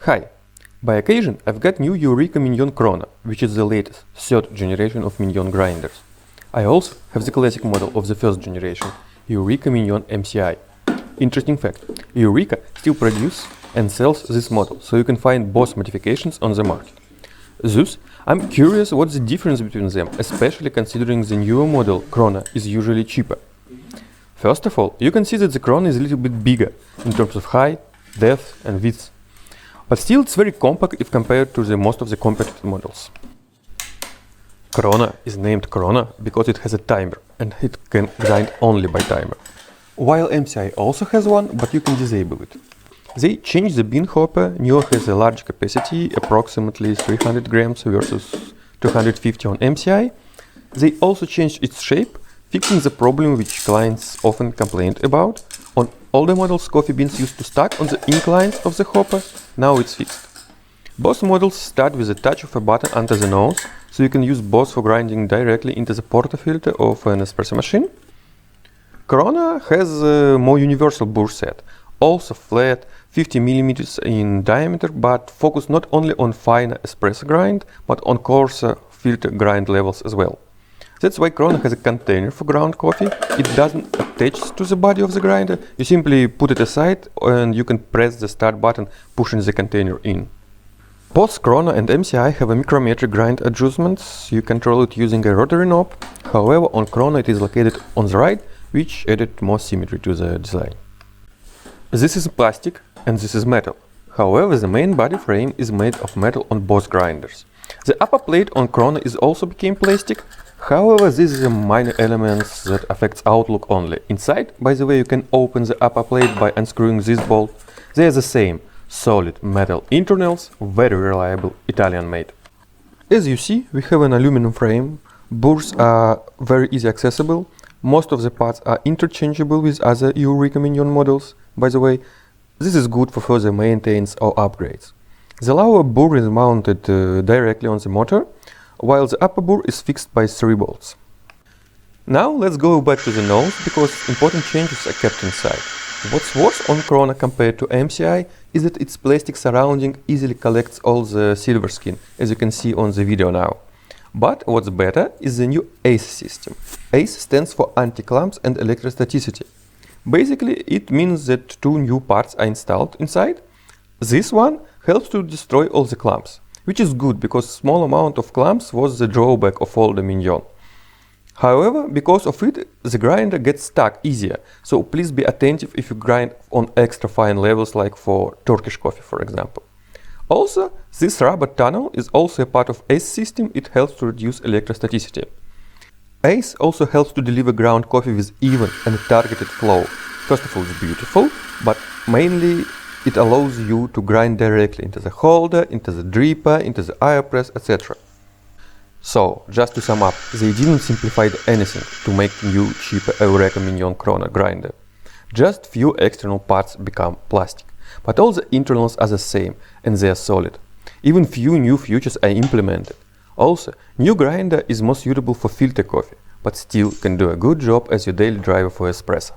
Hi! By occasion, I've got new Eureka Mignon Krona, which is the latest, third generation of Mignon grinders. I also have the classic model of the first generation, Eureka Mignon MCI. Interesting fact, Eureka still produces and sells this model, so you can find both modifications on the market. Thus, I'm curious what's the difference between them, especially considering the newer model, Krona, is usually cheaper. First of all, you can see that the Krona is a little bit bigger in terms of height, depth and width. But still it's very compact if compared to the most of the competitive models. Krona is named Krona because it has a timer and it can grind only by timer. While MCI also has one, but you can disable it. They changed the bean hopper, newer has a large capacity, approximately 300 grams versus 250 on MCI. They also changed its shape, fixing the problem which clients often complained about. On older models, coffee beans used to stack on the inclines of the hopper, now it's fixed. Both models start with a touch of a button under the nose, so you can use both for grinding directly into the portafilter of an espresso machine. Krona has a more universal burr set, also flat, 50 mm in diameter, but focused not only on finer espresso grind, but on coarser filter grind levels as well. That's why Krona has a container for ground coffee. It doesn't attach to the body of the grinder. You simply put it aside and you can press the start button, pushing the container in. Both Krona and MCI have a micrometric grind adjustments. You control it using a rotary knob. However, on Krona it is located on the right, which added more symmetry to the design. This is plastic and this is metal. However, the main body frame is made of metal on both grinders. The upper plate on Krona is also became plastic. However, this is a minor element that affects outlook only. Inside, by the way, you can open the upper plate by unscrewing this bolt. They are the same, solid metal internals, very reliable, Italian made. As you see, we have an aluminum frame. Burrs are very easy accessible. Most of the parts are interchangeable with other Eureka Mignon models. By the way, this is good for further maintenance or upgrades. The lower burr is mounted directly on the motor, while the upper burr is fixed by 3 bolts. Now let's go back to the nose, because important changes are kept inside. What's worse on Krona compared to MCI is that its plastic surrounding easily collects all the silver skin, as you can see on the video now. But what's better is the new ACE system. ACE stands for anti-clumps and electrostaticity. Basically, it means that 2 new parts are installed inside. This one helps to destroy all the clumps, which is good because small amount of clumps was the drawback of older Mignon. However, because of it, the grinder gets stuck easier, so please be attentive if you grind on extra fine levels like for Turkish coffee, for example. Also, this rubber tunnel is also a part of ACE system. It helps to reduce electrostaticity. ACE also helps to deliver ground coffee with even and targeted flow. First of all, it's beautiful, but mainly it allows you to grind directly into the holder, into the dripper, into the aeropress, etc. So, just to sum up, they didn't simplify anything to make new, cheaper Eureka Mignon Krona grinder. Just few external parts become plastic, but all the internals are the same and they are solid. Even few new features are implemented. Also, new grinder is more suitable for filter coffee, but still can do a good job as your daily driver for espresso.